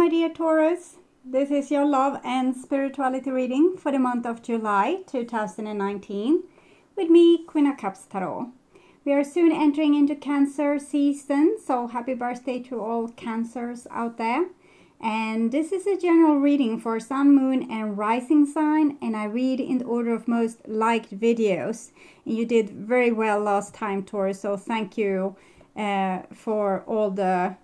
my dear Taurus. This is your love and spirituality reading for the month of July 2019 with me, Queen of Cups Tarot. We are soon entering into Cancer season, so happy birthday to all Cancers out there. And this is a general reading for Sun, Moon and Rising sign, and I read in the order of most liked videos. And you did very well last time, Taurus, so thank you for all the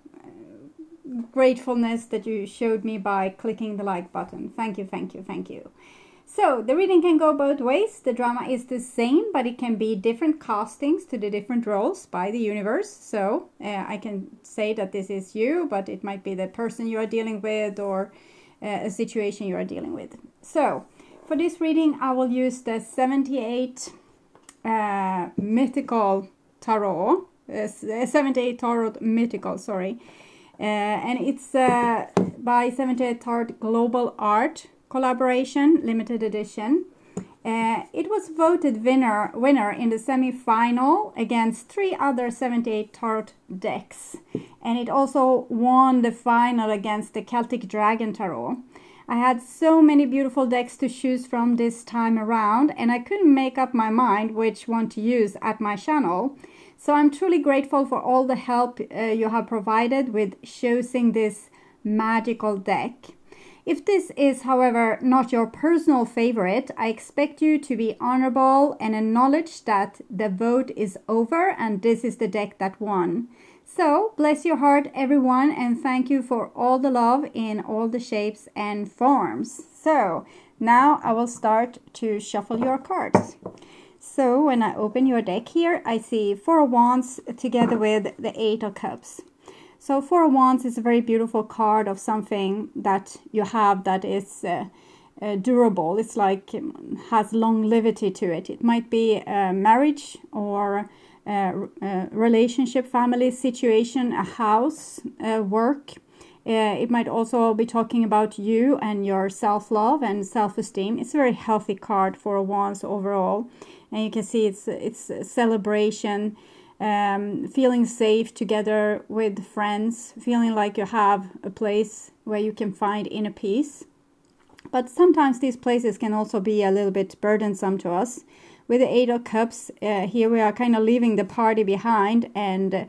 gratefulness that you showed me by clicking the like button. Thank you, thank you, thank you. So the reading can go both ways. The drama is the same, but it can be different castings to the different roles by the universe. So I can say that this is you, but it might be the person you are dealing with or a situation you are dealing with. So for this reading, I will use the 78 mythical tarot, 78 tarot mythical, sorry. And it's by 78 Tarot Global Art Collaboration Limited Edition. It was voted winner in the semi-final against 3 other 78 Tarot decks. And it also won the final against the Celtic Dragon Tarot. I had so many beautiful decks to choose from this time around, and I couldn't make up my mind which one to use at my channel. So I'm truly grateful for all the help you have provided with choosing this magical deck. If this is, however, not your personal favorite, I expect you to be honorable and acknowledge that the vote is over and this is the deck that won. So, bless your heart, everyone, and thank you for all the love in all the shapes and forms. So, now I will start to shuffle your cards. So when I open your deck here, I see 4 of Wands together with the 8 of Cups. So 4 of Wands is a very beautiful card of something that you have that is durable. It's like has longevity to it. It might be a marriage or a relationship, family situation, a house, work. It might also be talking about you and your self-love and self-esteem. It's a very healthy card for Wands overall. And you can see it's a celebration, feeling safe together with friends, feeling like you have a place where you can find inner peace. But sometimes these places can also be a little bit burdensome to us. With the 8 of Cups, here we are kind of leaving the party behind and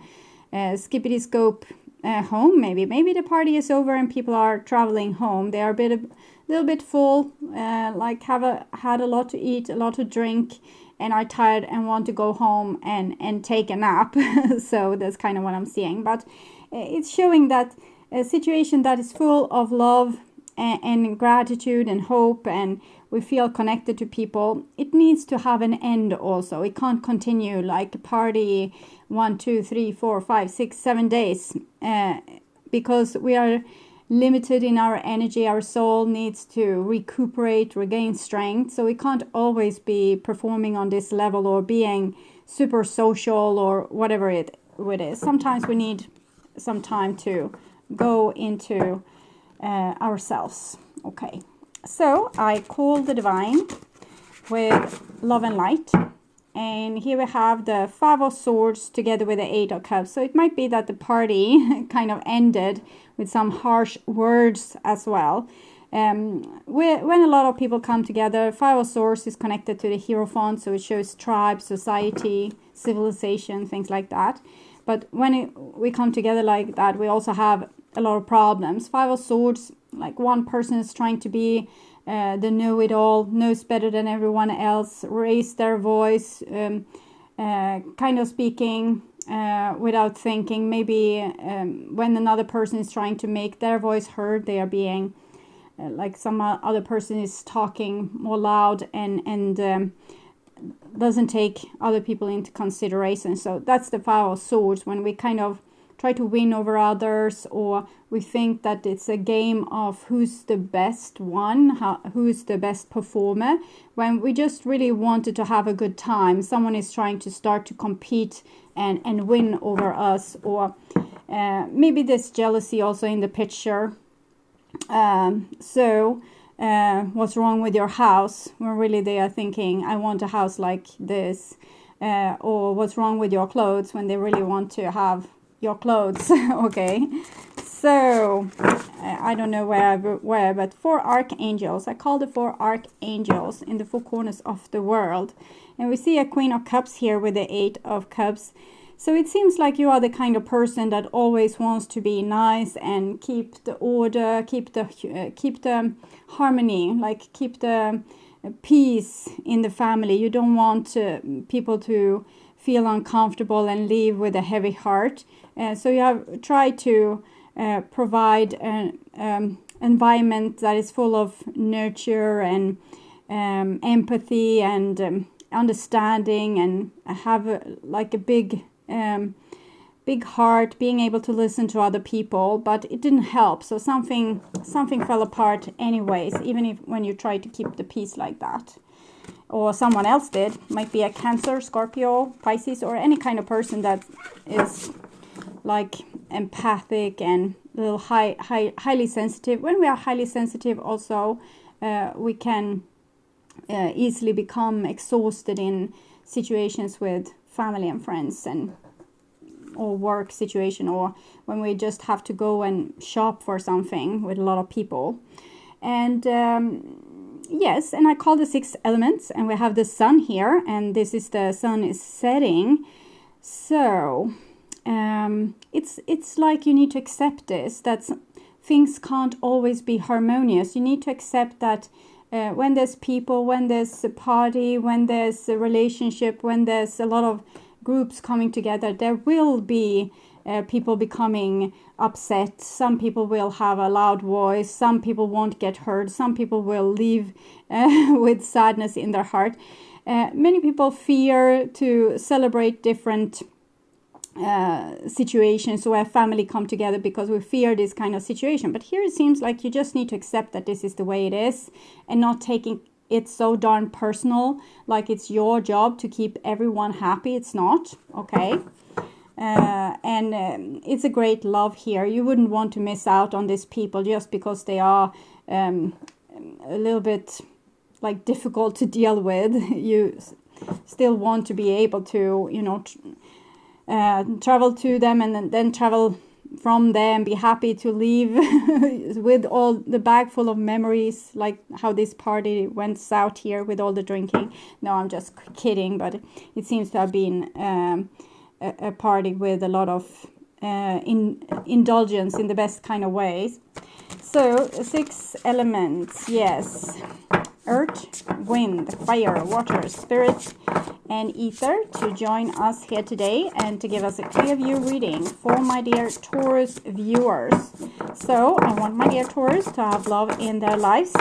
skippity-scope home maybe. Maybe the party is over and people are traveling home. They are a little bit full, like had a lot to eat, a lot to drink, and are tired and want to go home and take a nap. So that's kind of what I'm seeing. But it's showing that a situation that is full of love and gratitude and hope, and we feel connected to people, it needs to have an end also. It can't continue like a party 1, 2, 3, 4, 5, 6, 7 days, because we are limited in our energy. Our soul needs to recuperate, regain strength. So we can't always be performing on this level or being super social or whatever it is. Sometimes we need some time to go into ourselves. Okay, so I call the divine with love and light. And here we have the 5 of Swords together with the 8 of Cups. So it might be that the party kind of ended with some harsh words as well. When a lot of people come together, 5 of Swords is connected to the Hierophant, so it shows tribe, society, civilization, things like that. But when we come together like that, we also have a lot of problems. 5 of Swords, like one person is trying to be the know-it-all, knows better than everyone else, raise their voice, kind of speaking without thinking. Maybe when another person is trying to make their voice heard, they are being like some other person is talking more loud and doesn't take other people into consideration. So that's the 5 of Swords, when we kind of try to win over others, or we think that it's a game of who's the best one, who's the best performer, when we just really wanted to have a good time. Someone is trying to start to compete and win over us, or maybe there's jealousy also in the picture. What's wrong with your house? When really they are thinking, I want a house like this. Or what's wrong with your clothes, when they really want to have your clothes. Okay, so So, I don't know where, but 4 archangels. I call the 4 archangels in the 4 corners of the world. And we see a Queen of Cups here with the 8 of Cups. So it seems like you are the kind of person that always wants to be nice and keep the order, keep the harmony, like keep the peace in the family. You don't want people to feel uncomfortable and leave with a heavy heart. So you have tried to provide an environment that is full of nurture and empathy and understanding, and have like a big heart, being able to listen to other people. But it didn't help, so something fell apart anyways, even if when you try to keep the peace like that, or someone else did. Might be a Cancer, Scorpio, Pisces, or any kind of person that is like empathic and a little highly sensitive. When we are highly sensitive also, we can easily become exhausted in situations with family and friends, and or work situation, or when we just have to go and shop for something with a lot of people. And yes, and I call the 6 elements, and we have the sun here, and this is the sun is setting. So it's like you need to accept this, that things can't always be harmonious. You need to accept that when there's people, when there's a party, when there's a relationship, when there's a lot of groups coming together, there will be people becoming upset. Some people will have a loud voice. Some people won't get heard. Some people will leave with sadness in their heart. Many people fear to celebrate different situations where family come together because we fear this kind of situation. But here it seems like you just need to accept that this is the way it is, and not taking it so darn personal, like it's your job to keep everyone happy. It's not, okay? And it's a great love here. You wouldn't want to miss out on these people just because they are a little bit like difficult to deal with. You still want to be able to, you know, travel to them and then travel from them, be happy to leave with all the bag full of memories, like how this party went south here with all the drinking. No, I'm just kidding, but it seems to have been a party with a lot of indulgence in the best kind of ways. So 6 elements, yes. Earth, wind, fire, water, spirit, and ether to join us here today and to give us a clear view reading for my dear Taurus viewers. So I want my dear Taurus to have love in their lives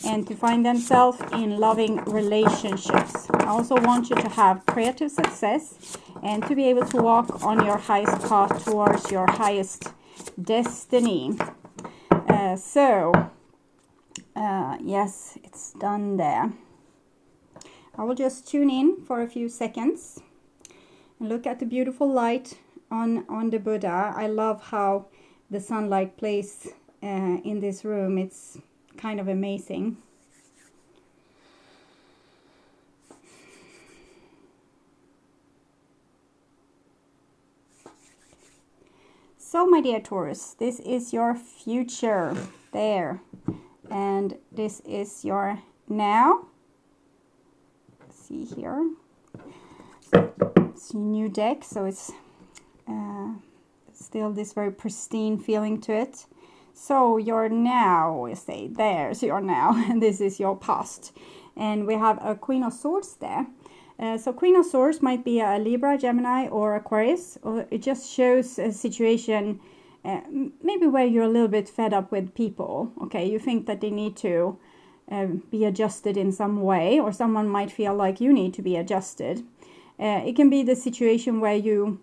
and to find themselves in loving relationships. I also want you to have creative success and to be able to walk on your highest path towards your highest destiny. Yes, it's done there. I will just tune in for a few seconds and look at the beautiful light on the Buddha. I love how the sunlight plays in this room. It's kind of amazing. So my dear Taurus, this is your future there, and this is your now. See here, it's a new deck, so it's still this very pristine feeling to it. So your now, we say, there's your now, and this is your past. And we have a Queen of Swords there. So Queen of Swords might be a Libra, Gemini, or Aquarius. Or it just shows a situation maybe where you're a little bit fed up with people. Okay, you think that they need to be adjusted in some way, or someone might feel like you need to be adjusted. It can be the situation where you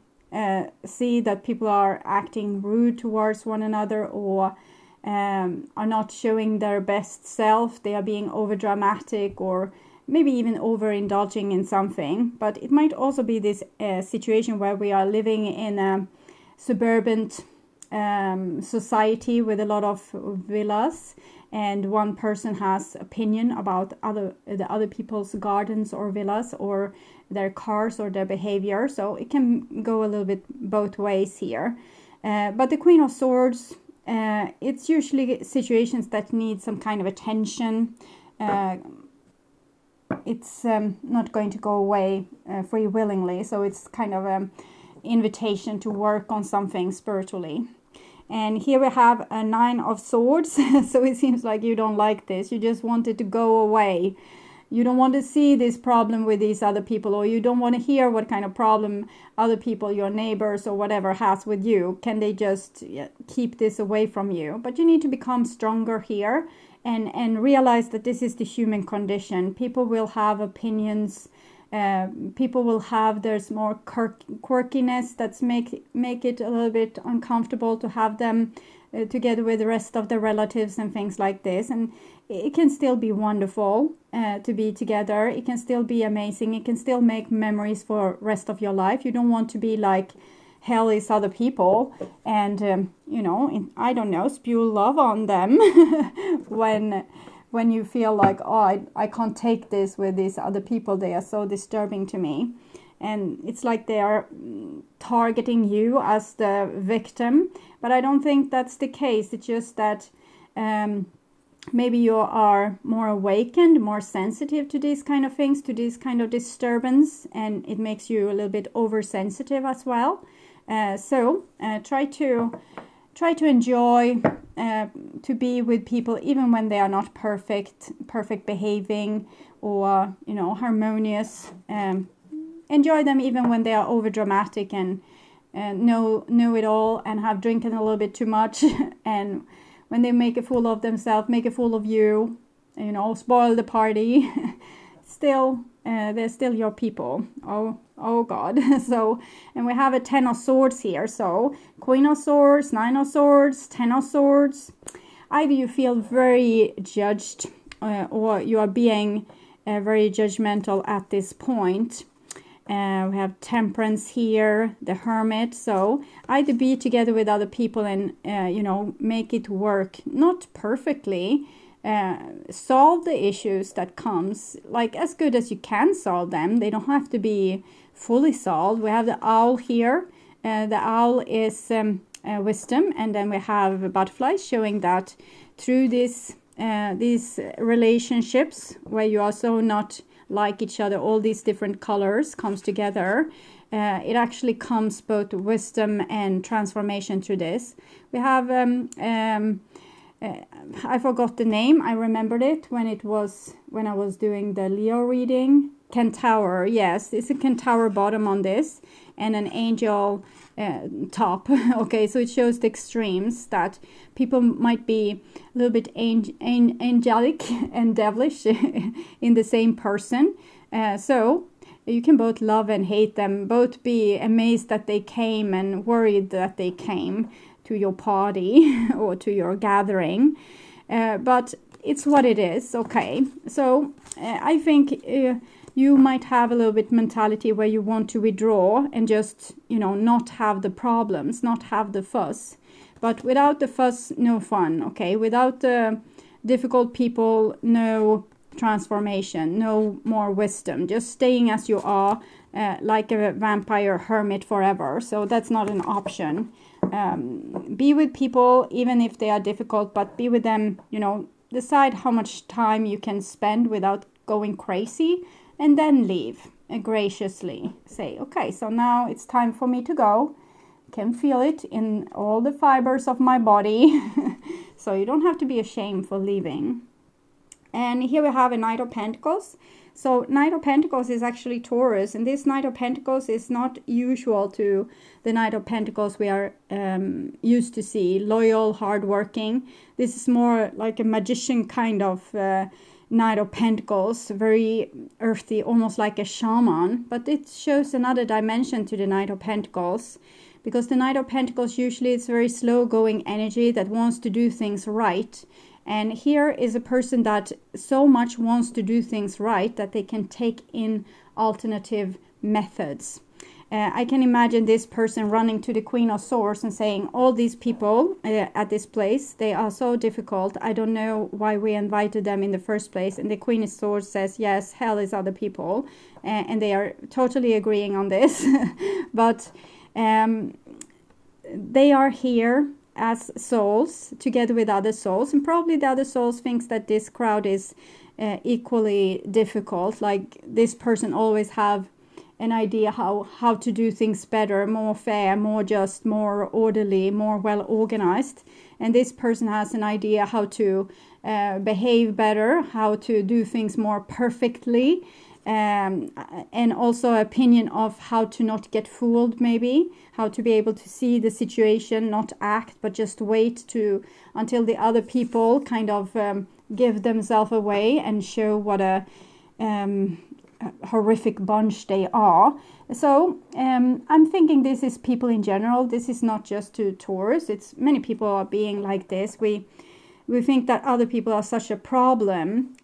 see that people are acting rude towards one another, or are not showing their best self. They are being over dramatic, or maybe even overindulging in something. But it might also be this situation where we are living in a suburban society with a lot of villas, and one person has opinion about the other people's gardens or villas or their cars or their behavior. So it can go a little bit both ways here. But the Queen of Swords it's usually situations that need some kind of attention. It's not going to go away free willingly, so it's kind of an invitation to work on something spiritually. And here we have a 9 of Swords. So it seems like you don't like this. You just want it to go away. You don't want to see this problem with these other people, or you don't want to hear what kind of problem other people, your neighbors or whatever, has with you. Can they just keep this away from you? But you need to become stronger here and realize that this is the human condition. People will have opinions. People will have, there's more quirkiness that's make it a little bit uncomfortable to have them together with the rest of the relatives and things like this. And it can still be wonderful to be together. It can still be amazing. It can still make memories for rest of your life. You don't want to be like hell is other people and I don't know, spew love on them when you feel like, oh, I can't take this with these other people, they are so disturbing to me. And it's like they are targeting you as the victim. But I don't think that's the case. It's just that maybe you are more awakened, more sensitive to these kind of things, to this kind of disturbance. And it makes you a little bit oversensitive as well. So try to enjoy to be with people even when they are not perfect behaving or harmonious. Enjoy them even when they are over dramatic and know it all and have drinking a little bit too much. And when they make a fool of themselves, make a fool of you, spoil the party. Still, they're still your people. Oh God. So, and we have a 10 of Swords here. So Queen of Swords, 9 of Swords, 10 of Swords. Either you feel very judged or you are being very judgmental at this point. We have Temperance here, the Hermit. So either be together with other people and, make it work. Not perfectly. Solve the issues that comes, like as good as you can solve them. They don't have to be fully solved. We have the Owl here. The Owl is wisdom. And then we have butterflies showing that through these relationships where you also not like each other, all these different colors comes together. It actually comes both wisdom and transformation through this. We have I forgot the name. I remembered it when I was doing the Leo reading. Centaur, yes, it's a Centaur bottom on this and an angel top. Okay, so it shows the extremes that people might be a little bit angelic and devilish in the same person. So you can both love and hate them, both be amazed that they came and worried that they came to your party or to your gathering. But it's what it is, okay? So I think you might have a little bit mentality where you want to withdraw and just, not have the problems, not have the fuss. But without the fuss, no fun, okay? Without the difficult people, no transformation, no more wisdom. Just staying as you are, like a vampire hermit forever. So that's not an option. Be with people even if they are difficult, but be with them, decide how much time you can spend without going crazy, and then leave graciously. Say, okay, so now it's time for me to go. Can feel it in all the fibers of my body. So you don't have to be ashamed for leaving. And here we have a Knight of Pentacles. So Knight of Pentacles is actually Taurus, and this Knight of Pentacles is not usual to the Knight of Pentacles we are used to see. Loyal, hardworking. This is more like a magician kind of Knight of Pentacles, very earthy, almost like a shaman. But it shows another dimension to the Knight of Pentacles, because the Knight of Pentacles usually it's very slow-going energy that wants to do things right. And here is a person that so much wants to do things right that they can take in alternative methods. I can imagine this person running to the Queen of Swords and saying, all these people at this place, they are so difficult. I don't know why we invited them in the first place. And the Queen of Swords says, yes, hell is other people. And they are totally agreeing on this. But they are here as souls together with other souls, and probably the other souls thinks that this crowd is equally difficult. Like this person always have an idea how to do things better, more fair, more just, more orderly, more well organized. And this person has an idea how to behave better, how to do things more perfectly, and also opinion of how to not get fooled, maybe how to be able to see the situation, not act, but just wait until the other people kind of give themselves away and show what a horrific bunch they are. So I'm thinking this is people in general. This is not just to Taurus. It's many people are being like this. We think that other people are such a problem,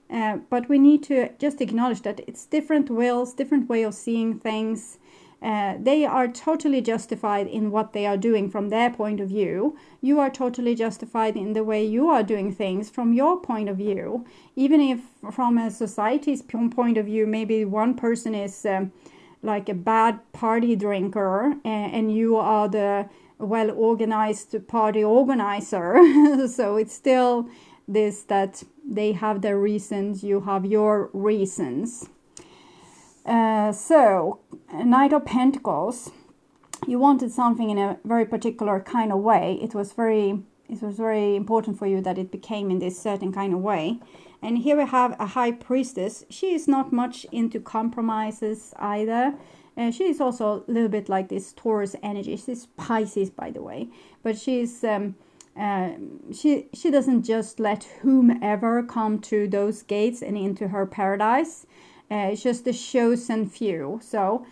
but we need to just acknowledge that it's different wills, different way of seeing things. They are totally justified in what they are doing from their point of view. You are totally justified in the way you are doing things from your point of view. Even if from a society's point of view, maybe one person is like a bad party drinker and you are the well-organized party organizer. So it's still this, that they have their reasons, you have your reasons. So, Knight of Pentacles, you wanted something in a very particular kind of way. It was very important for you that it became in this certain kind of way. And here we have a High Priestess. She is not much into compromises either. She is also a little bit like this Taurus energy. She's Pisces, by the way, but she's she doesn't just let whomever come to those gates and into her paradise. It's just the chosen few. So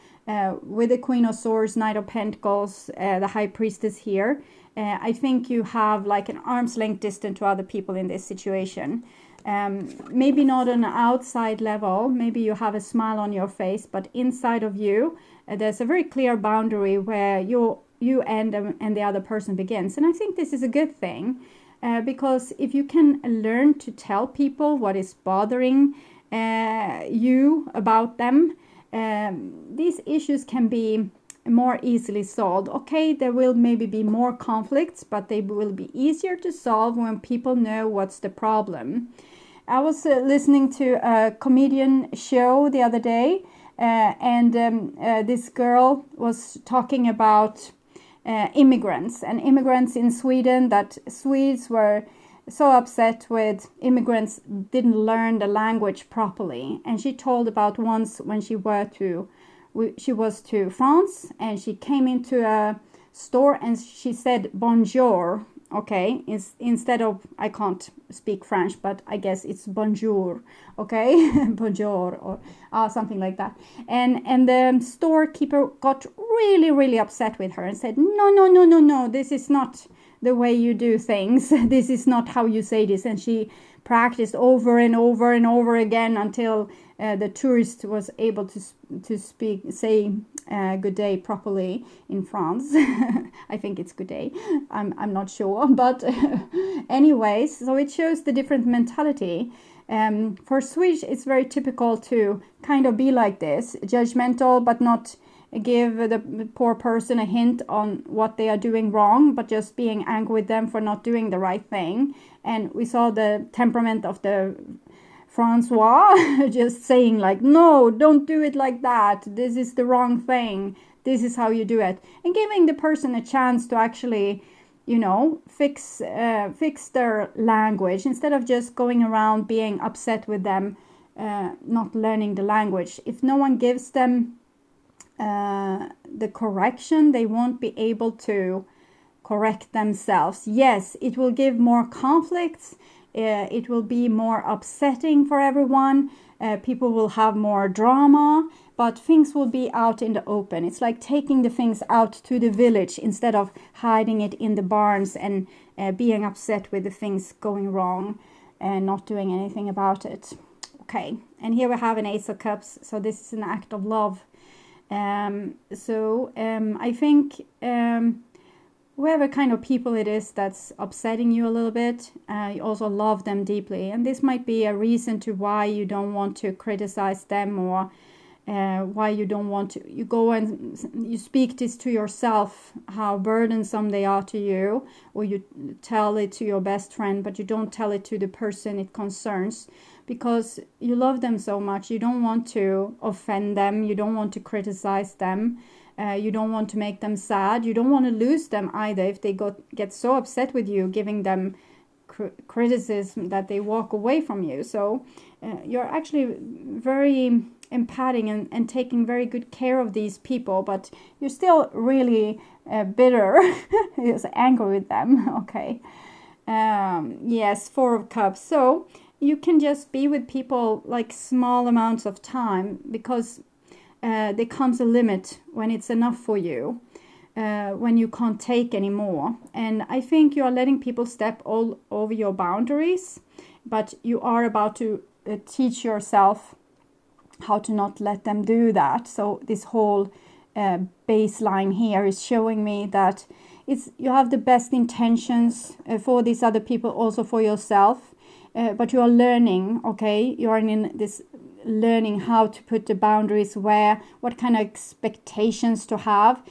with the Queen of Swords, Knight of Pentacles, the High Priestess here, I think you have like an arm's length distance to other people in this situation. Maybe not on an outside level, maybe you have a smile on your face, but inside of you, there's a very clear boundary where you end and the other person begins. And I think this is a good thing, because if you can learn to tell people what is bothering you about them, these issues can be more easily solved. Okay, there will maybe be more conflicts, but they will be easier to solve when people know what's the problem. I was listening to a comedian show the other day, and this girl was talking about immigrants in Sweden, that Swedes were so upset with immigrants didn't learn the language properly. And she told about once when she was to France and she came into a store and she said bonjour. Okay, instead of, I can't speak French, but I guess it's bonjour, okay? Bonjour, or something like that. And the storekeeper got really, really upset with her and said, no, this is not the way you do things. This is not how you say this. And she practiced over and over and over again until the tourist was able to say good day properly in France. I think it's good day. I'm not sure, but anyways, so it shows the different mentality. For Swedish, it's very typical to kind of be like this, judgmental, but not give the poor person a hint on what they are doing wrong, but just being angry with them for not doing the right thing. And we saw the temperament of the Francois just saying like, no, don't do it like that. This is the wrong thing. This is how you do it. And giving the person a chance to actually, fix their language instead of just going around being upset with them, not learning the language. If no one gives them the correction, they won't be able to correct themselves. Yes, it will give more conflicts. It will be more upsetting for everyone. People will have more drama, but things will be out in the open. It's like taking the things out to the village instead of hiding it in the barns and being upset with the things going wrong and not doing anything about it. Okay, and here we have an Ace of Cups. So this is an act of love. I think whoever kind of people it is that's upsetting you a little bit, you also love them deeply. And this might be a reason to why you don't want to criticize them or why you don't want to. You go and you speak this to yourself, how burdensome they are to you, or you tell it to your best friend, but you don't tell it to the person it concerns, because you love them so much. You don't want to offend them. You don't want to criticize them. You don't want to make them sad. You don't want to lose them either if they get so upset with you, giving them criticism that they walk away from you. So you're actually very empathic and taking very good care of these people, but you're still really bitter, you're angry with them. Okay. Yes, Four of Cups. So you can just be with people like small amounts of time, because there comes a limit when it's enough for you, when you can't take anymore. And I think you are letting people step all over your boundaries, but you are about to teach yourself how to not let them do that. So this whole baseline here is showing me that you have the best intentions for these other people, also for yourself, but you are learning. Okay, you are in this learning how to put the boundaries where, what kind of expectations to have,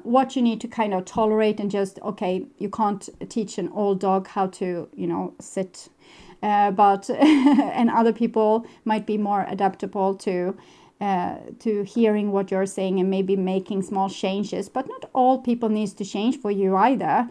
what you need to kind of tolerate, and just, okay, you can't teach an old dog how to, sit, but and other people might be more adaptable to hearing what you're saying and maybe making small changes. But not all people needs to change for you either.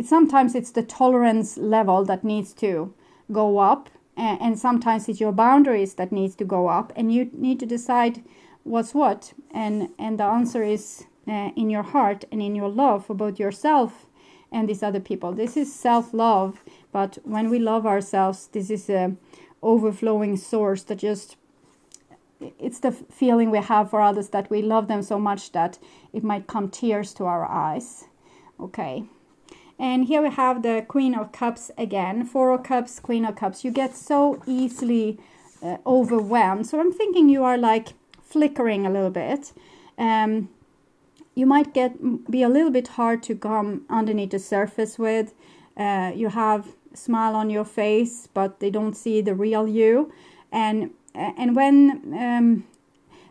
Sometimes it's the tolerance level that needs to go up, and sometimes it's your boundaries that needs to go up, and you need to decide what's what. And the answer is in your heart and in your love for both yourself and these other people. This is self-love, but when we love ourselves, this is a overflowing source that just, it's the feeling we have for others, that we love them so much that it might come tears to our eyes. Okay. And here we have the Queen of Cups again. Four of Cups, Queen of Cups. You get so easily overwhelmed. So I'm thinking you are like flickering a little bit. You might be a little bit hard to come underneath the surface with. You have a smile on your face, but they don't see the real you. And when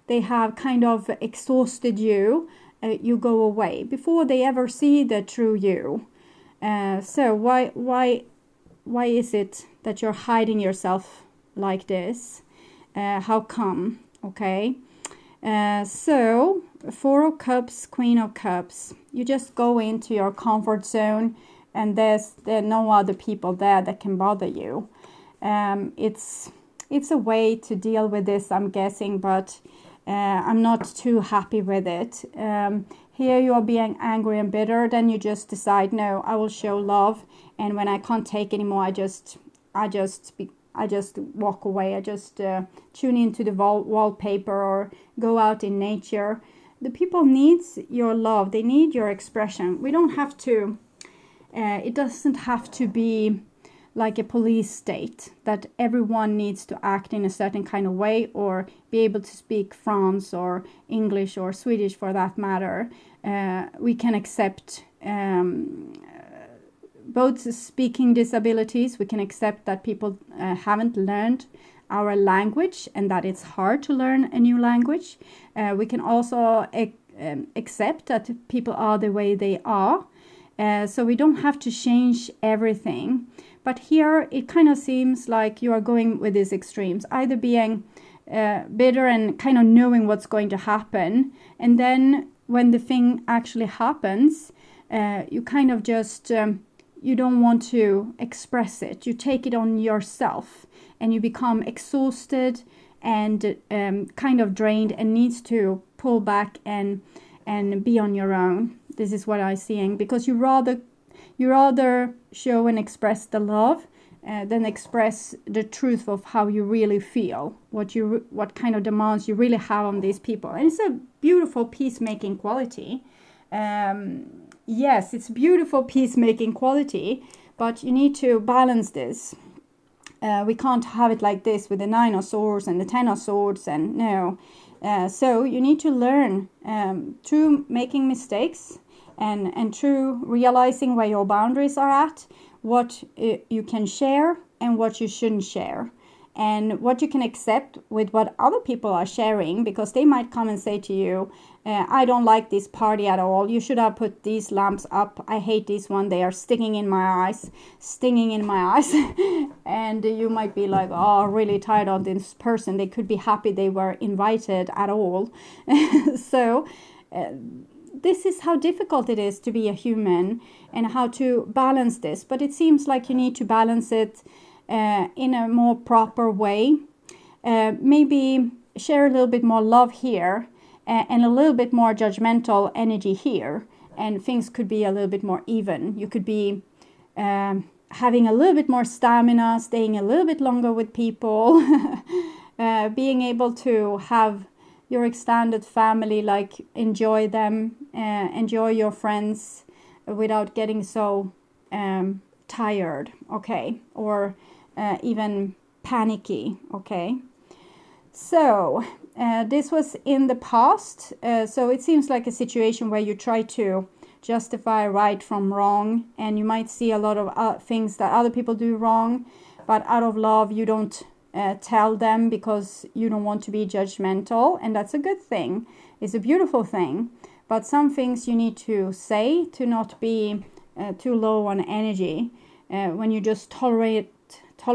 they have kind of exhausted you, you go away before they ever see the true you. So why is it that you're hiding yourself like this? How come? Okay. So Four of Cups, Queen of Cups. You just go into your comfort zone, and there are no other people there that can bother you. It's a way to deal with this, I'm guessing, but I'm not too happy with it. Here you are being angry and bitter, then you just decide, no, I will show love, and when I can't take anymore, I just walk away. I just tune into the wallpaper or go out in nature. The people need your love. They need your expression. We don't have to, it doesn't have to be like a police state that everyone needs to act in a certain kind of way or be able to speak French or English or Swedish for that matter. We can accept both speaking disabilities. We can accept that people haven't learned our language and that it's hard to learn a new language. We can also accept that people are the way they are. So we don't have to change everything. But here it kind of seems like you are going with these extremes, either being bitter and kind of knowing what's going to happen. And then when the thing actually happens, you kind of just, you don't want to express it. You take it on yourself and you become exhausted and kind of drained and needs to pull back and be on your own. This is what I'm seeing, because you rather show and express the love than express the truth of how you really feel, what kind of demands you really have on these people. And it's a beautiful peacemaking quality. Yes, it's beautiful peacemaking quality, but you need to balance this. We can't have it like this with the 9 of Swords and the 10 of Swords, and no. So you need to learn through making mistakes and through realizing where your boundaries are at, what you can share and what you shouldn't share. and what you can accept with what other people are sharing, because they might come and say to you, I don't like this party at all. You should have put these lamps up. I hate this one. They are stinging in my eyes. And you might be like, oh, really tired of this person. They could be happy they were invited at all. So this is how difficult it is to be a human and how to balance this. But it seems like you need to balance it in a more proper way. Maybe share a little bit more love here and a little bit more judgmental energy here, and things could be a little bit more even. You could be having a little bit more stamina, staying a little bit longer with people, being able to have your extended family, like enjoy them, enjoy your friends without getting so tired, okay, or even panicky, okay. So this was in the past, so it seems like a situation where you try to justify right from wrong, and you might see a lot of things that other people do wrong, but out of love you don't tell them because you don't want to be judgmental, and that's a good thing. It's a beautiful thing, but some things you need to say to not be too low on energy. When you just tolerate a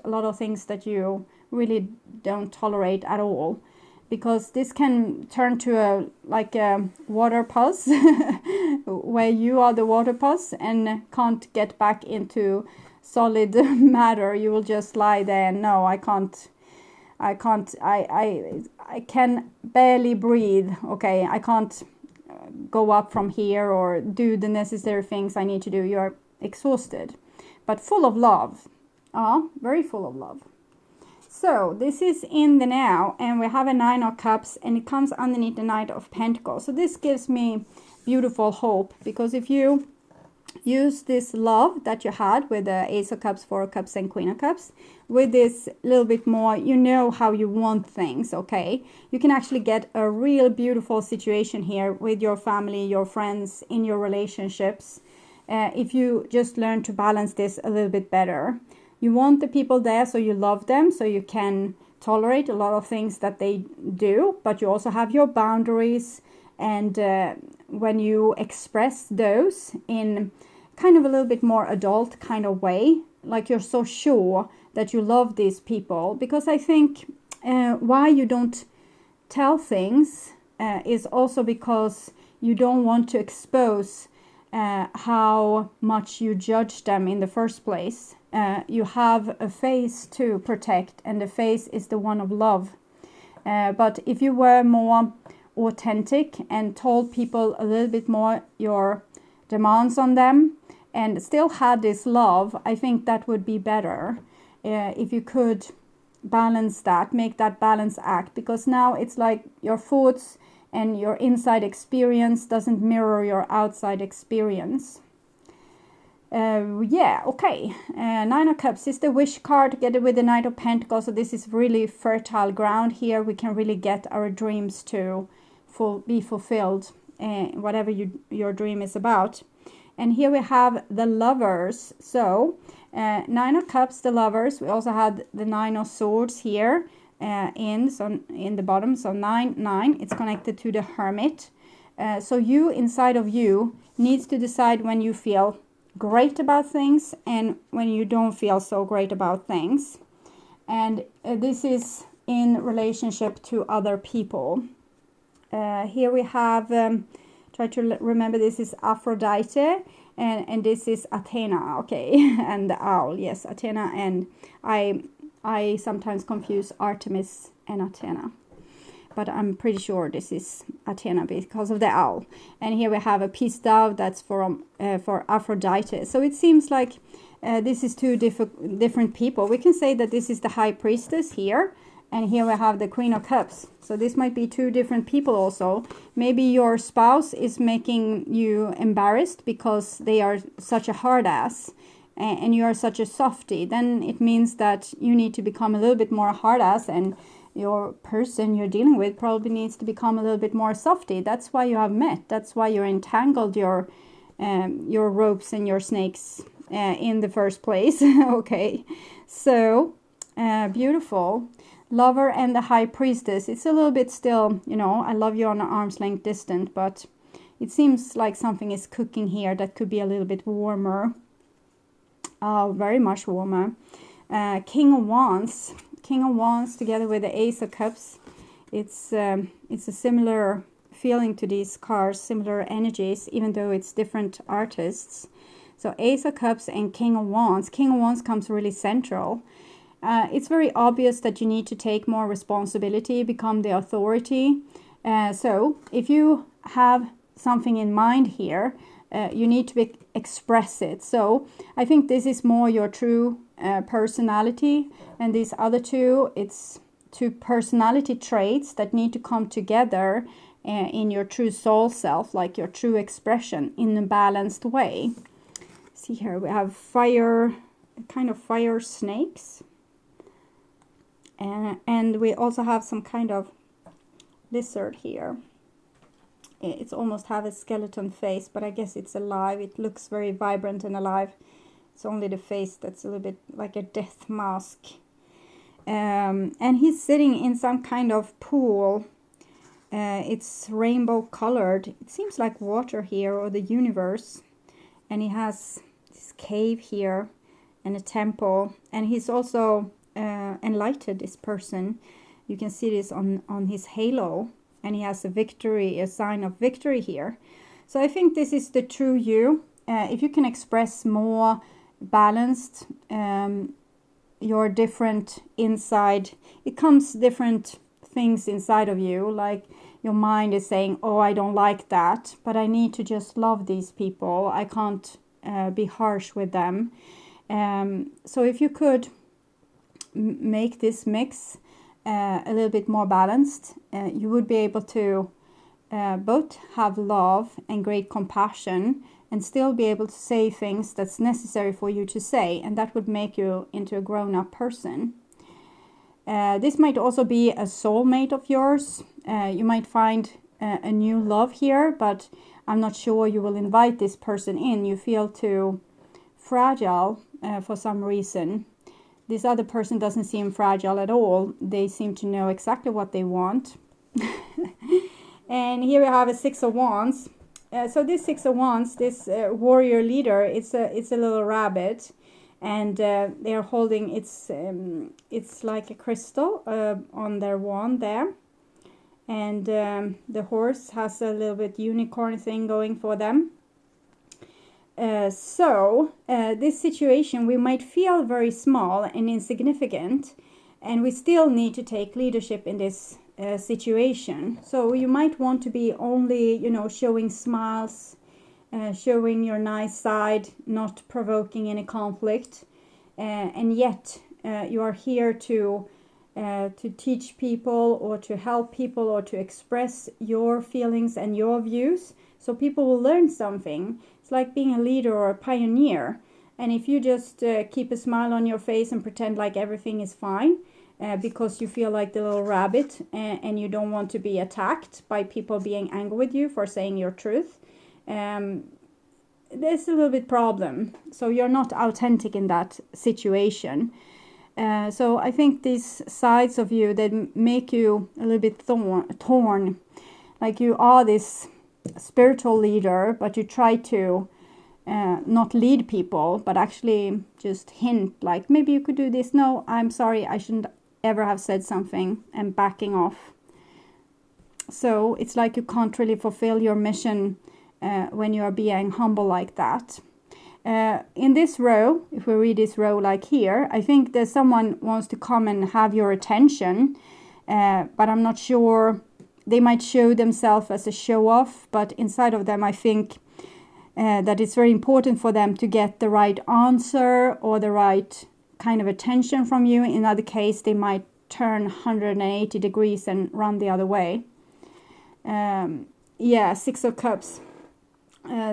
lot of things that you really don't tolerate at all, because this can turn to a water pus where you are the water pus and can't get back into solid matter. You will just lie there and no, I can barely breathe, okay, I can't go up from here or do the necessary things I need to do. You're exhausted, but full of love, very full of love. So this is in the now, and we have a 9 of Cups, and it comes underneath the Knight of Pentacles. So this gives me beautiful hope, because if you use this love that you had with the Ace of Cups, 4 of Cups, and Queen of Cups, with this little bit more, you know how you want things, okay? You can actually get a real beautiful situation here with your family, your friends, in your relationships, if you just learn to balance this a little bit better. You want the people there, so you love them, so you can tolerate a lot of things that they do, but you also have your boundaries, and when you express those in kind of a little bit more adult kind of way, like you're so sure that you love these people, because I think why you don't tell things is also because you don't want to expose how much you judge them in the first place. You have a face to protect, and the face is the one of love. But if you were more authentic and told people a little bit more your demands on them and still had this love, I think that would be better. If you could balance that, make that balance act, because now it's like your thoughts and your inside experience doesn't mirror your outside experience. Okay. 9 of Cups is the wish card together with the Knight of Pentacles. So this is really fertile ground here. We can really get our dreams to be fulfilled, whatever your dream is about. And here we have the Lovers. So 9 of Cups, the Lovers. We also had the 9 of Swords here in the bottom. So 9. It's connected to the Hermit. So you inside of you needs to decide when you feel great about things and when you don't feel so great about things. And this is in relationship to other people. Here we have, try to remember, this is Aphrodite and this is Athena, okay, and the owl, yes, Athena, and I sometimes confuse Artemis and Athena, but I'm pretty sure this is Athena because of the owl. And here we have a peace dove, that's for Aphrodite. So it seems like this is two different people. We can say that this is the High Priestess here, and here we have the Queen of Cups. So this might be two different people also. Maybe your spouse is making you embarrassed because they are such a hard ass and you are such a softie. Then it means that you need to become a little bit more hard ass, and your person you're dealing with probably needs to become a little bit more softy. That's why you have met. That's why you're entangled your ropes and your snakes in the first place. Okay, so beautiful. Lover and the High Priestess. It's a little bit still, you know, I love you on an arm's length distant, but it seems like something is cooking here that could be a little bit warmer. Oh, very much warmer. King of Wands. King of Wands together with the Ace of Cups. It's a similar feeling to these cards, similar energies, even though it's different artists. So Ace of Cups and King of Wands. King of Wands comes really central. It's very obvious that you need to take more responsibility, become the authority. So if you have something in mind here, you need to express it. So I think this is more your true personality, and these other two, it's two personality traits that need to come together in your true soul self, like your true expression in a balanced way. See here, we have fire, kind of fire snakes. And we also have some kind of lizard here. It's almost have a skeleton face, but I guess it's alive. It looks very vibrant and alive. It's only the face that's a little bit like a death mask. And he's sitting in some kind of pool. It's rainbow colored. It seems like water here, or the universe. And he has this cave here and a temple. And he's also enlightened, this person. You can see this on his halo, and he has a victory, a sign of victory here. So I think this is the true you. If you can express more balanced, your different inside, it comes different things inside of you, like your mind is saying, oh, I don't like that, but I need to just love these people. I can't be harsh with them. So if you could make this mix a little bit more balanced, you would be able to both have love and great compassion and still be able to say things that's necessary for you to say, and that would make you into a grown-up person. This might also be a soulmate of yours. You might find a new love here, but I'm not sure you will invite this person in. You feel too fragile for some reason. This other person doesn't seem fragile at all. They seem to know exactly what they want. And here we have a Six of Wands. So this Six of Wands, this warrior leader, it's a little rabbit, and they are holding it's like a crystal on their wand there, and the horse has a little bit unicorn thing going for them. So this situation, we might feel very small and insignificant, and we still need to take leadership in this situation. So you might want to be only, you know, showing smiles, showing your nice side, not provoking any conflict, and yet you are here to teach people, or to help people, or to express your feelings and your views, so people will learn something. It's like being a leader or a pioneer. And if you just keep a smile on your face and pretend like everything is fine, because you feel like the little rabbit, and you don't want to be attacked by people being angry with you for saying your truth, there's a little bit problem. So you're not authentic in that situation. So I think these sides of you that make you a little bit torn, like you are this spiritual leader, but you try to not lead people, but actually just hint, like, maybe you could do this. No, I'm sorry, I shouldn't ever have said something, and backing off. So it's like you can't really fulfill your mission when you are being humble like that. In this row, if we read this row like here, I think that someone wants to come and have your attention, but I'm not sure. They might show themselves as a show-off, but inside of them I think that it's very important for them to get the right answer or the right kind of attention from you. In other case, they might turn 180 degrees and run the other way. Yeah, Six of Cups.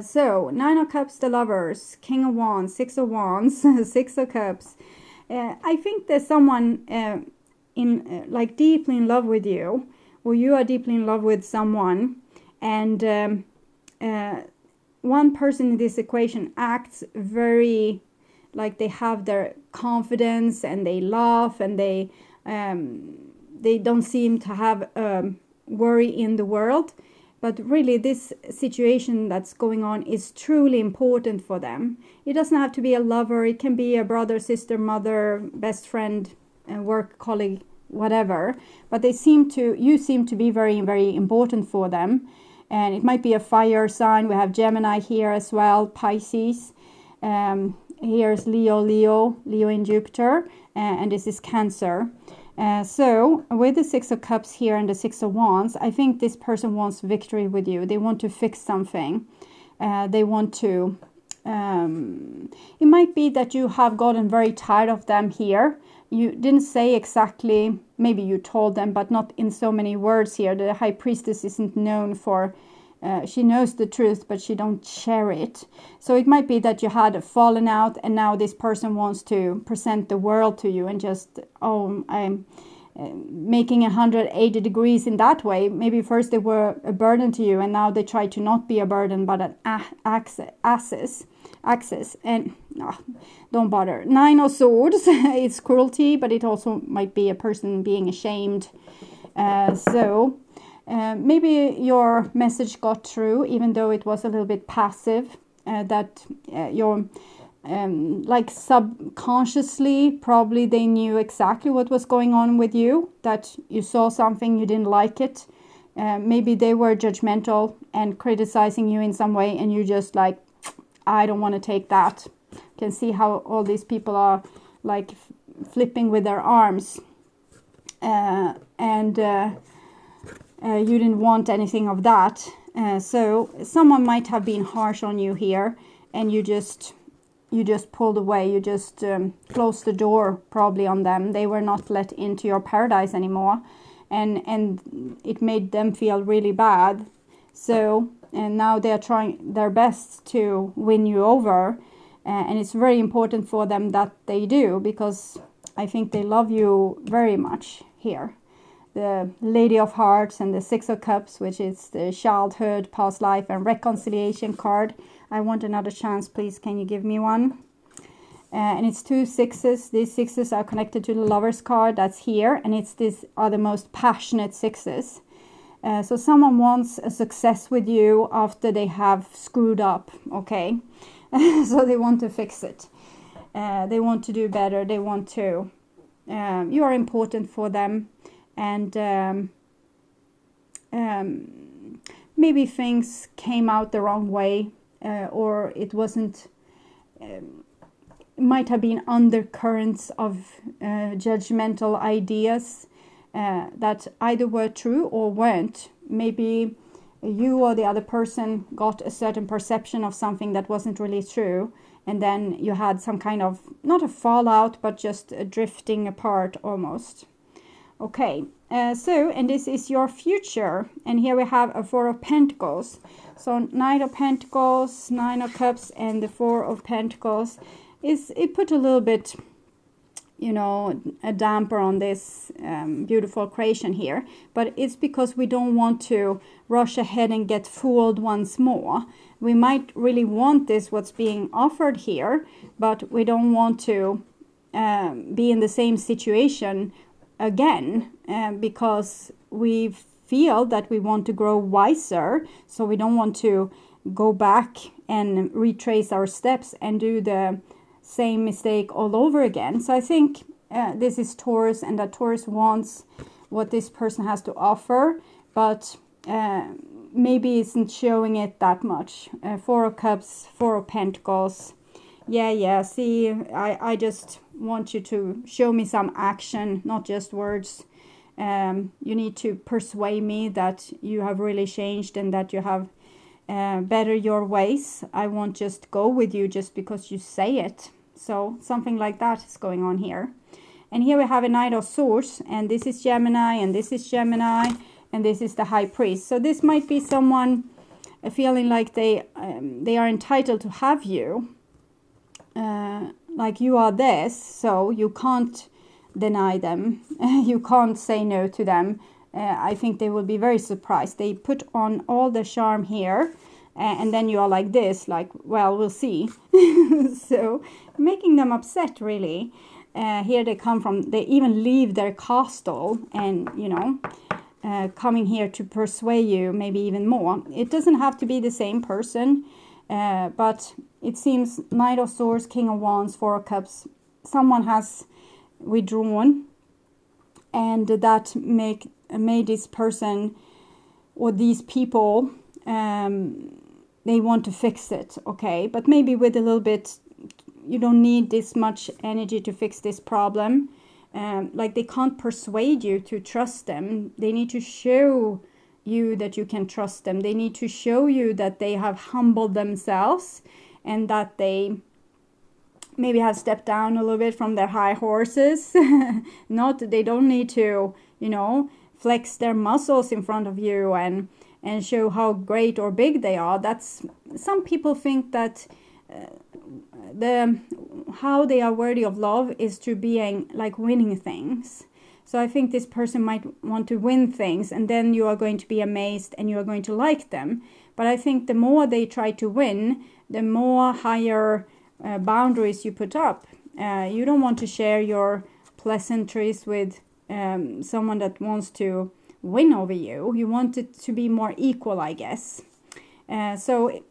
So, Nine of Cups, the Lovers, King of Wands, Six of Wands, Six of Cups. I think there's someone like deeply in love with you, or you are deeply in love with someone, and one person in this equation acts very like they have their confidence and they laugh and they don't seem to have worry in the world. But really this situation that's going on is truly important for them. It doesn't have to be a lover. It can be a brother, sister, mother, best friend, work colleague, whatever. But you seem to be very, very important for them. And it might be a fire sign. We have Gemini here as well, Pisces. Here's Leo in Jupiter. And this is Cancer. So with the Six of Cups here and the Six of Wands, I think this person wants victory with you. They want to fix something. They want to... it might be that you have gotten very tired of them here. You didn't say exactly, maybe you told them, but not in so many words here. The High Priestess isn't known for... she knows the truth, but she don't share it. So it might be that you had a fallen out and now this person wants to present the world to you and just, oh, I'm making 180 degrees in that way. Maybe first they were a burden to you and now they try to not be a burden but an axis. And don't bother. Nine of Swords, it's cruelty, but it also might be a person being ashamed. Maybe your message got through, even though it was a little bit passive, that you're like subconsciously, probably they knew exactly what was going on with you, that you saw something, you didn't like it. Maybe they were judgmental and criticizing you in some way, and you just like, I don't want to take that. You can see how all these people are like flipping with their arms. You didn't want anything of that. So someone might have been harsh on you here, and you just pulled away. You just closed the door probably on them. They were not let into your paradise anymore, and it made them feel really bad. So and now they are trying their best to win you over, and it's very important for them that they do, because I think they love you very much here. The Lady of Hearts and the Six of Cups, which is the childhood, past life and reconciliation card. I want another chance, please. Can you give me one? And it's two sixes. These sixes are connected to the Lover's card that's here, and these are the most passionate sixes. So someone wants a success with you after they have screwed up, okay? So they want to fix it. They want to do better. They want to... you are important for them. And maybe things came out the wrong way, or it wasn't... it might have been undercurrents of judgmental ideas that either were true or weren't. Maybe you or the other person got a certain perception of something that wasn't really true, and then you had some kind of, not a fallout, but just a drifting apart almost. Okay, and this is your future, and here we have a Four of Pentacles. So Knight of Pentacles, Nine of Cups, and the Four of Pentacles. It put a little bit, you know, a damper on this beautiful creation here, but it's because we don't want to rush ahead and get fooled once more. We might really want this, what's being offered here, but we don't want to be in the same situation again, because we feel that we want to grow wiser, so we don't want to go back and retrace our steps and do the same mistake all over again. So I think this is Taurus, and that Taurus wants what this person has to offer, but maybe isn't showing it that much. Four of Cups, Four of Pentacles. Yeah, see, I just want you to show me some action, not just words. You need to persuade me that you have really changed and that you have better your ways. I won't just go with you just because you say it. So something like that is going on here. And here we have a Knight of Swords, and this is Gemini, and this is Gemini, and this is the High Priest. So this might be someone feeling like they are entitled to have you. Like you are this, so you can't deny them. You can't say no to them. I think they will be very surprised. They put on all the charm here, and then you are like this, like, well, we'll see. So making them upset, really. Here they come from, they even leave their castle and, you know, coming here to persuade you, maybe even more. It doesn't have to be the same person, but it seems Knight of Swords, King of Wands, Four of Cups, someone has withdrawn, and that made this person or these people, they want to fix it, okay? But maybe with a little bit, you don't need this much energy to fix this problem. Like they can't persuade you to trust them. They need to show you that you can trust them. They need to show you that they have humbled themselves and that they maybe have stepped down a little bit from their high horses. They don't need to, you know, flex their muscles in front of you and show how great or big they are. That's, some people think that how they are worthy of love is to being like winning things. So I think this person might want to win things, and then you are going to be amazed and you are going to like them. But I think the more they try to win, the more higher boundaries you put up. You don't want to share your pleasantries with someone that wants to win over you. You want it to be more equal, I guess. So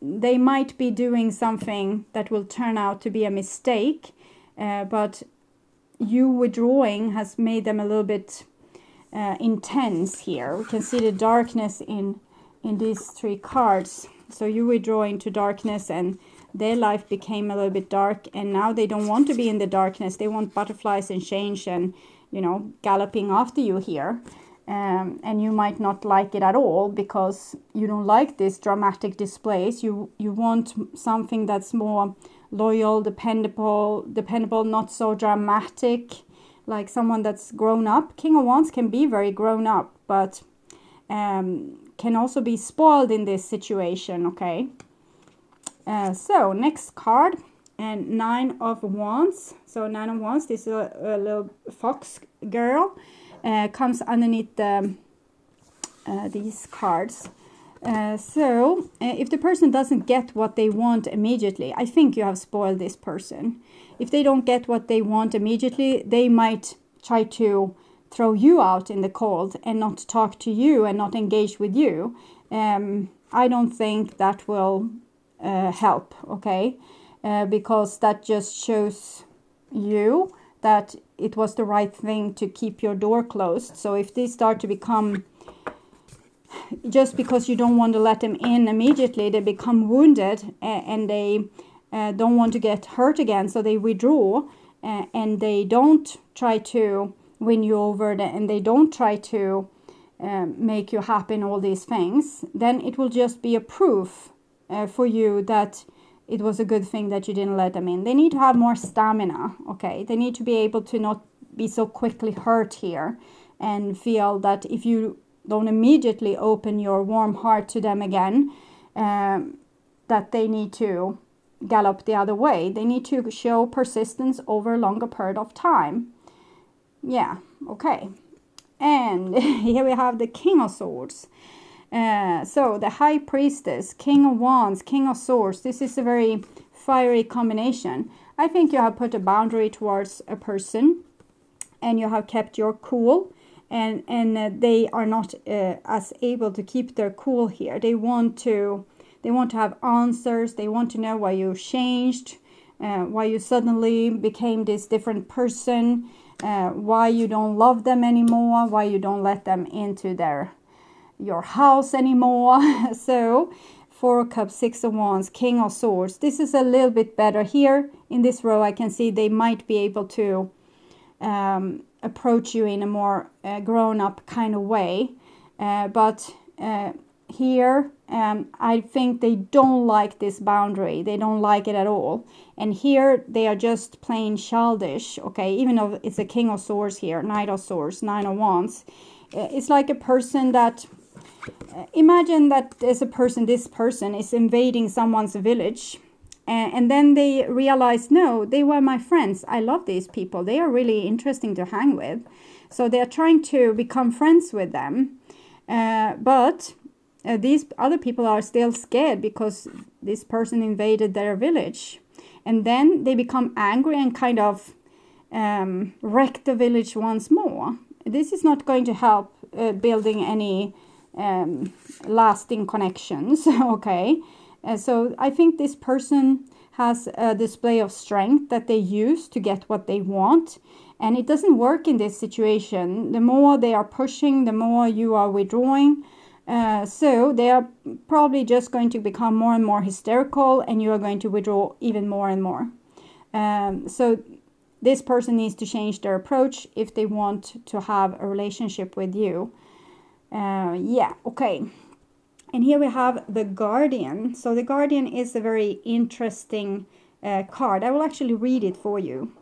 they might be doing something that will turn out to be a mistake, but you withdrawing has made them a little bit intense here. We can see the darkness in these three cards. So you withdraw into darkness and their life became a little bit dark, and now they don't want to be in the darkness. They want butterflies and change and, you know, galloping after you here. And you might not like it at all because you don't like this dramatic displays. You want something that's more loyal, dependable, not so dramatic, like someone that's grown up. King of Wands can be very grown up, but can also be spoiled in this situation, okay? So next card, and Nine of Wands. So Nine of Wands, this is a little fox girl. Comes underneath these cards. So if the person doesn't get what they want immediately, I think you have spoiled this person. If they don't get what they want immediately, they might try to throw you out in the cold and not talk to you and not engage with you. I don't think that will help, okay? Because that just shows you that it was the right thing to keep your door closed. So if they start to become, just because you don't want to let them in immediately, they become wounded and they don't want to get hurt again, so they withdraw and they don't try to win you over and they don't try to make you happy and all these things, then it will just be a proof for you that it was a good thing that you didn't let them in. They need to have more stamina, okay? They need to be able to not be so quickly hurt here and feel that if you don't immediately open your warm heart to them again, that they need to gallop the other way. They need to show persistence over a longer period of time. Yeah, okay. And here we have the King of Swords. So the High Priestess, King of Wands, King of Swords. This is a very fiery combination. I think you have put a boundary towards a person and you have kept your cool, and they are not as able to keep their cool here. They want to have answers. They want to know why you changed, why you suddenly became this different person, why you don't love them anymore, why you don't let them into your house anymore. So Four of Cups, Six of Wands, King of Swords. This is a little bit better here in this row. I can see they might be able to approach you in a more grown-up kind of way, but here I think they don't like this boundary. They don't like it at all, and here they are just plain childish, okay? Even though it's a King of Swords here, Knight of Swords, Nine of Wands. It's like a person that imagine that there's a person, this person is invading someone's village, and then they realize, no, they were my friends. I love these people. They are really interesting to hang with. So they're trying to become friends with them. But these other people are still scared because this person invaded their village. And then they become angry and kind of wreck the village once more. This is not going to help building any lasting connections, okay? So I think this person has a display of strength that they use to get what they want. And it doesn't work in this situation. The more they are pushing, the more you are withdrawing. So they are probably just going to become more and more hysterical, and you are going to withdraw even more and more. So this person needs to change their approach if they want to have a relationship with you. Yeah, okay. And here we have the Guardian. So the Guardian is a very interesting card. I will actually read it for you.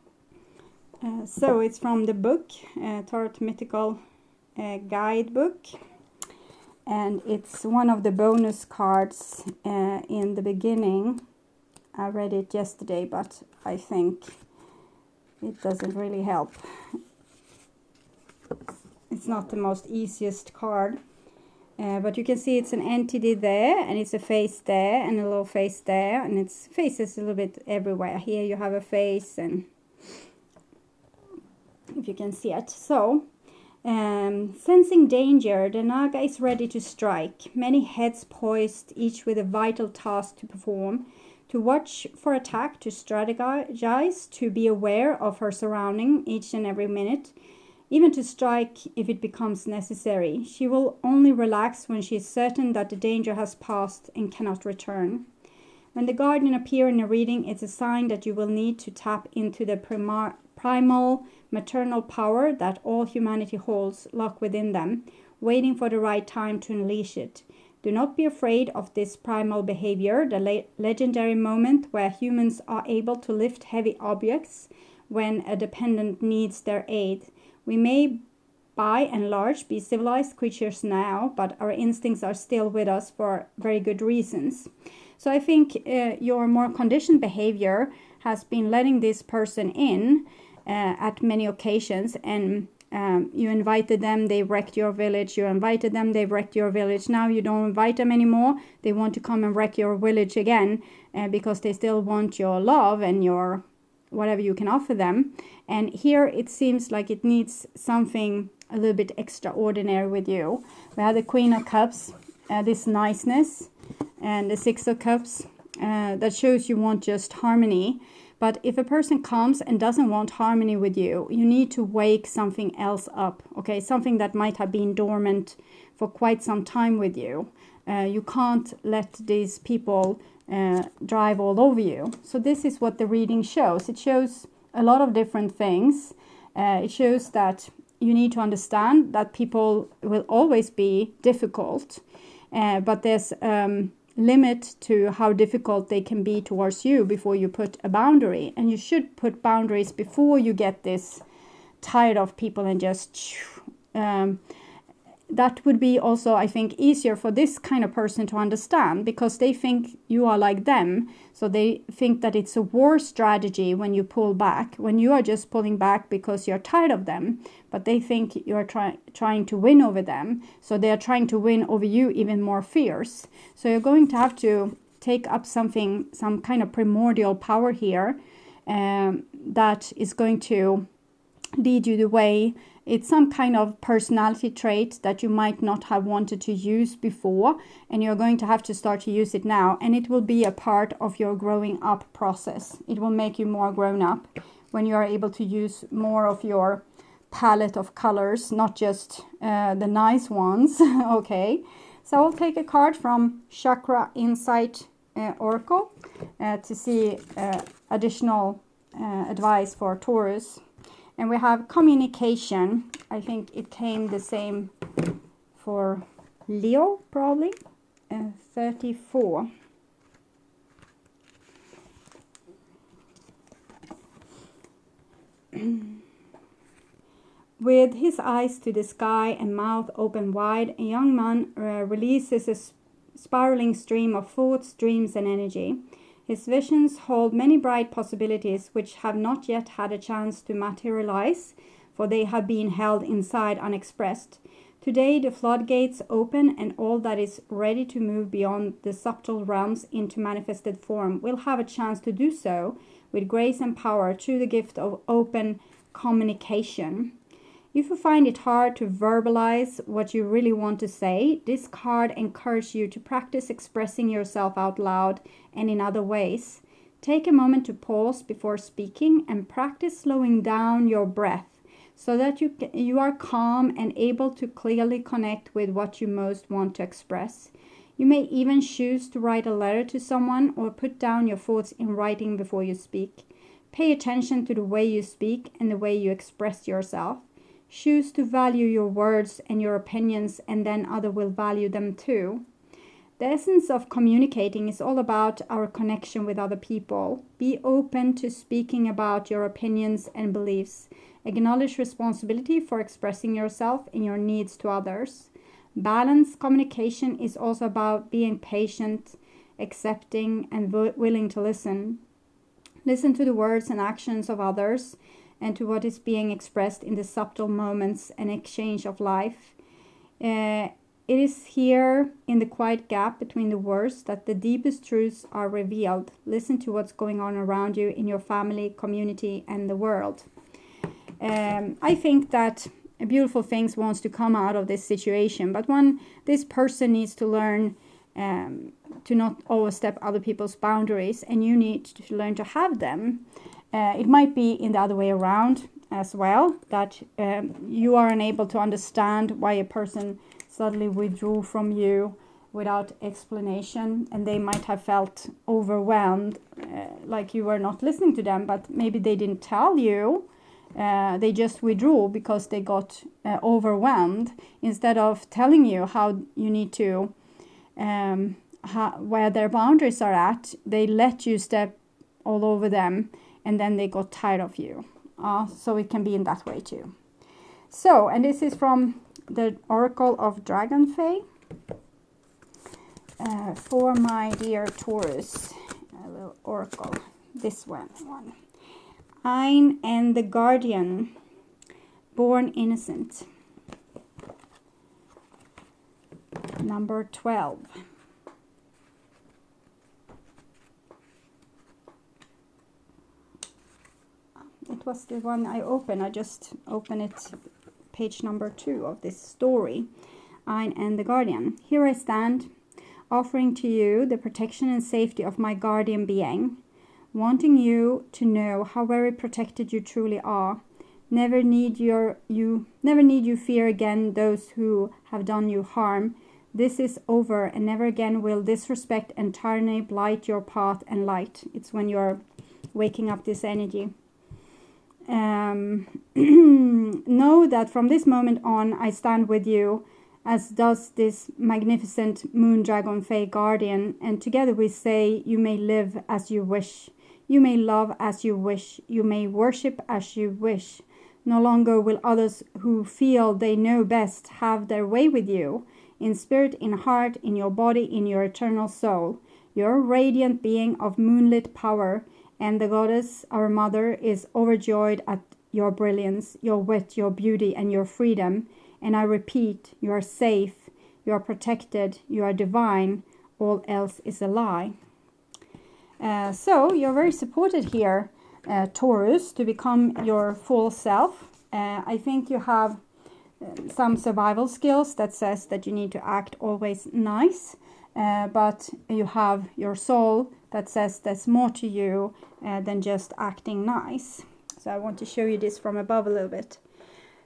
So it's from the book, Tarot Mythical Guidebook. And it's one of the bonus cards in the beginning. I read it yesterday, but I think it doesn't really help. It's not the most easiest card. But you can see it's an entity there, and it's a face there, and a little face there, and its faces a little bit everywhere. Here you have a face, and if you can see it. So, sensing danger, the Naga is ready to strike. Many heads poised, each with a vital task to perform. To watch for attack, to strategize, to be aware of her surrounding each and every minute. Even to strike if it becomes necessary. She will only relax when she is certain that the danger has passed and cannot return. When the Guardian appears in a reading, it's a sign that you will need to tap into the primal maternal power that all humanity holds locked within them, waiting for the right time to unleash it. Do not be afraid of this primal behavior, the legendary moment where humans are able to lift heavy objects when a dependent needs their aid. We may, by and large, be civilized creatures now, but our instincts are still with us for very good reasons. So I think your more conditioned behavior has been letting this person in at many occasions, and you invited them, they wrecked your village. You invited them, they wrecked your village. Now you don't invite them anymore. They want to come and wreck your village again because they still want your love and your whatever you can offer them. And here it seems like it needs something a little bit extraordinary with you. We have the Queen of Cups, this niceness, and the Six of Cups that shows you want just harmony. But if a person comes and doesn't want harmony with you, you need to wake something else up, okay? Something that might have been dormant for quite some time with you. You can't let these people drive all over you. So this is what the reading shows. It shows a lot of different things. It shows that you need to understand that people will always be difficult, but there's limit to how difficult they can be towards you before you put a boundary. And you should put boundaries before you get this tired of people and just that would be also, I think, easier for this kind of person to understand, because they think you are like them. So they think that it's a war strategy when you pull back, when you are just pulling back because you're tired of them. But they think you're trying to win over them. So they are trying to win over you even more fierce. So you're going to have to take up some kind of primordial power here that is going to lead you the way. It's some kind of personality trait that you might not have wanted to use before, and you're going to have to start to use it now, and it will be a part of your growing up process. It will make you more grown up when you are able to use more of your palette of colors, not just the nice ones. Okay, so I'll take a card from Chakra Insight Oracle to see additional advice for Taurus. And we have communication. I think it came the same for Leo, probably. 34. With his eyes to the sky and mouth open wide, a young man releases a spiraling stream of thoughts, dreams, and energy. His visions hold many bright possibilities which have not yet had a chance to materialize, for they have been held inside unexpressed. Today the floodgates open, and all that is ready to move beyond the subtle realms into manifested form will have a chance to do so with grace and power through the gift of open communication. If you find it hard to verbalize what you really want to say, this card encourages you to practice expressing yourself out loud and in other ways. Take a moment to pause before speaking and practice slowing down your breath so that you are calm and able to clearly connect with what you most want to express. You may even choose to write a letter to someone or put down your thoughts in writing before you speak. Pay attention to the way you speak and the way you express yourself. Choose to value your words and your opinions, and then others will value them too. The essence of communicating is all about our connection with other people. Be open to speaking about your opinions and beliefs. Acknowledge responsibility for expressing yourself and your needs to others. Balanced communication is also about being patient, accepting, and willing to listen. Listen to the words and actions of others and to what is being expressed in the subtle moments and exchange of life. It is here in the quiet gap between the words that the deepest truths are revealed. Listen to what's going on around you in your family, community, and the world. I think that beautiful things wants to come out of this situation, but this person needs to learn to not overstep other people's boundaries, and you need to learn to have them. It might be in the other way around as well, that you are unable to understand why a person suddenly withdrew from you without explanation, and they might have felt overwhelmed, like you were not listening to them, but maybe they didn't tell you. They just withdrew because they got overwhelmed, instead of telling you how you need to, where their boundaries are at. They let you step all over them, and then they got tired of you. So it can be in that way too. So, and this is from the Oracle of Dragonfey. For my dear Taurus, a little oracle, this one. Ein and the Guardian, born innocent. Number 12. It was the one I opened. I just opened it, page number 2 of this story. Ein and the Guardian. Here I stand, offering to you the protection and safety of my guardian being, wanting you to know how very protected you truly are. Never need you fear again those who have done you harm. This is over, and never again will disrespect and tyranny blight your path and light. It's when you're waking up this energy. Know that from this moment on I stand with you, as does this magnificent moon dragon fey guardian, and together we say, you may live as you wish, you may love as you wish, you may worship as you wish. No longer will others who feel they know best have their way with you, in spirit, in heart, in your body, in your eternal soul. You're a radiant being of moonlit power, and the goddess, our mother, is overjoyed at your brilliance, your wit, your beauty, and your freedom. And I repeat, you are safe, you are protected, you are divine, all else is a lie. So you're very supported here, Taurus, to become your full self. I think you have some survival skills that says that you need to act always nice, but you have your soul that says there's more to you than just acting nice. So I want to show you this from above a little bit.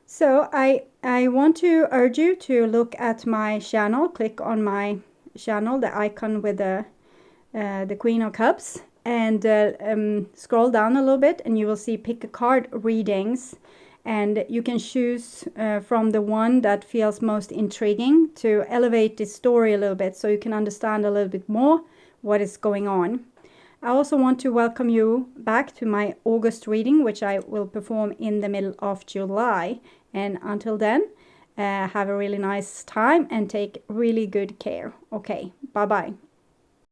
So I want to urge you to look at my channel. Click on my channel, the icon with the Queen of Cups, and scroll down a little bit, and you will see pick a card readings, and you can choose from the one that feels most intriguing to elevate this story a little bit, so you can understand a little bit more what is going on. I also want to welcome you back to my August reading, which I will perform in the middle of July. And until then, have a really nice time and take really good care. Okay, bye-bye.